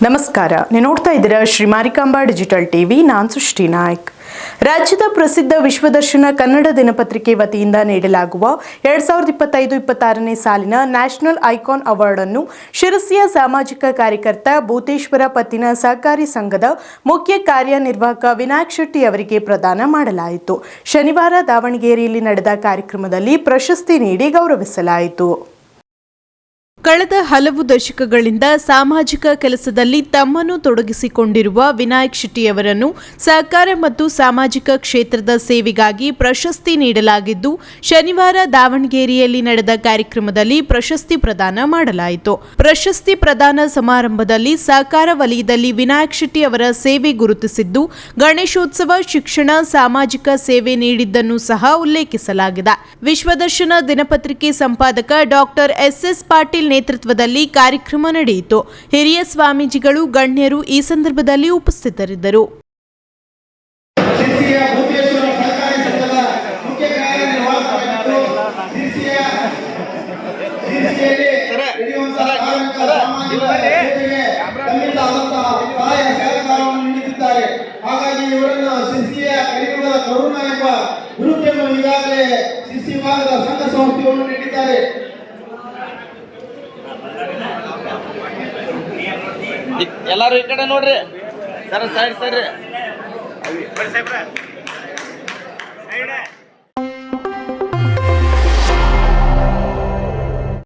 ನಮಸ್ಕಾರ. ನೀವು ನೋಡ್ತಾ ಇದ್ದೀರಾ ಶ್ರೀ ಮಾರಿಕಾಂಬಾ ಡಿಜಿಟಲ್ ಟಿವಿ. ನಾನು ಸೃಷ್ಟಿ ನಾಯ್ಕ್. ರಾಜ್ಯದ ಪ್ರಸಿದ್ಧ ವಿಶ್ವದರ್ಶನ ಕನ್ನಡ ದಿನಪತ್ರಿಕೆ ವತಿಯಿಂದ ನೀಡಲಾಗುವ 2025-26ನೇ ಸಾಲಿನ ನ್ಯಾಷನಲ್ ಐಕಾನ್ ಅವಾರ್ಡ್ ಅನ್ನು ಶಿರಸಿಯ ಸಾಮಾಜಿಕ ಕಾರ್ಯಕರ್ತ ಭೂತೇಶ್ವರ ಪತ್ತಿನ ಸಹಕಾರಿ ಸಂಘದ ಮುಖ್ಯ ಕಾರ್ಯನಿರ್ವಾಹಕ ವಿನಾಯಕ್ ಶೆಟ್ಟಿ ಅವರಿಗೆ ಪ್ರದಾನ ಮಾಡಲಾಯಿತು. ಶನಿವಾರ ದಾವಣಗೆರೆಯಲ್ಲಿ ನಡೆದ ಕಾರ್ಯಕ್ರಮದಲ್ಲಿ ಪ್ರಶಸ್ತಿ ನೀಡಿ ಗೌರವಿಸಲಾಯಿತು. ಕಳೆದ ಹಲವು ದಶಕಗಳಿಂದ ಸಾಮಾಜಿಕ ಕೆಲಸದಲ್ಲಿ ತಮ್ಮನ್ನು ತೊಡಗಿಸಿಕೊಂಡಿರುವ ವಿನಾಯಕ್ ಶೆಟ್ಟಿಯವರನ್ನು ಸಹಕಾರ ಮತ್ತು ಸಾಮಾಜಿಕ ಕ್ಷೇತ್ರದ ಸೇವೆಗಾಗಿ ಪ್ರಶಸ್ತಿ ನೀಡಲಾಗಿದ್ದು, ಶನಿವಾರ ದಾವಣಗೆರೆಯಲ್ಲಿ ನಡೆದ ಕಾರ್ಯಕ್ರಮದಲ್ಲಿ ಪ್ರಶಸ್ತಿ ಪ್ರದಾನ ಮಾಡಲಾಯಿತು. ಪ್ರಶಸ್ತಿ ಪ್ರದಾನ ಸಮಾರಂಭದಲ್ಲಿ ಸಹಕಾರ ವಲಯದಲ್ಲಿ ವಿನಾಯಕ್ ಶೆಟ್ಟಿ ಅವರ ಸೇವೆ ಗುರುತಿಸಿದ್ದು, ಗಣೇಶೋತ್ಸವ, ಶಿಕ್ಷಣ, ಸಾಮಾಜಿಕ ಸೇವೆ ನೀಡಿದ್ದನ್ನು ಸಹ ಉಲ್ಲೇಖಿಸಲಾಗಿದೆ. ವಿಶ್ವದರ್ಶನ ದಿನಪತ್ರಿಕೆ ಸಂಪಾದಕ ಡಾಕ್ಟರ್ ಎಸ್ ಪಾಟೀಲ್ ನೇತೃತ್ವದಲ್ಲಿ ಕಾರ್ಯಕ್ರಮ ನಡೆಯಿತು. ಹಿರಿಯ ಸ್ವಾಮೀಜಿಗಳು, ಗಣ್ಯರು ಈ ಸಂದರ್ಭದಲ್ಲಿ ಉಪಸ್ಥಿತರಿದ್ದರು. ಹಾಗಾಗಿ ಇವರನ್ನು ಶಿರ್ಸಿಯ ಕಲಿಯುಗದ ಕರುಣ ಎಂಬ ಗುರುತನ್ನು ಈಗಾಗಲೇ ಶಿರ್ಸಿ ಭಾಗದ ಸಂಘ ಸಂಸ್ಥೆಯನ್ನು ನೀಡಿದ್ದಾರೆ. ಎಲ್ಲರೂ ಈ ಕಡೆ ನೋಡ್ರಿ, ಸರ್ ಸೈಡ್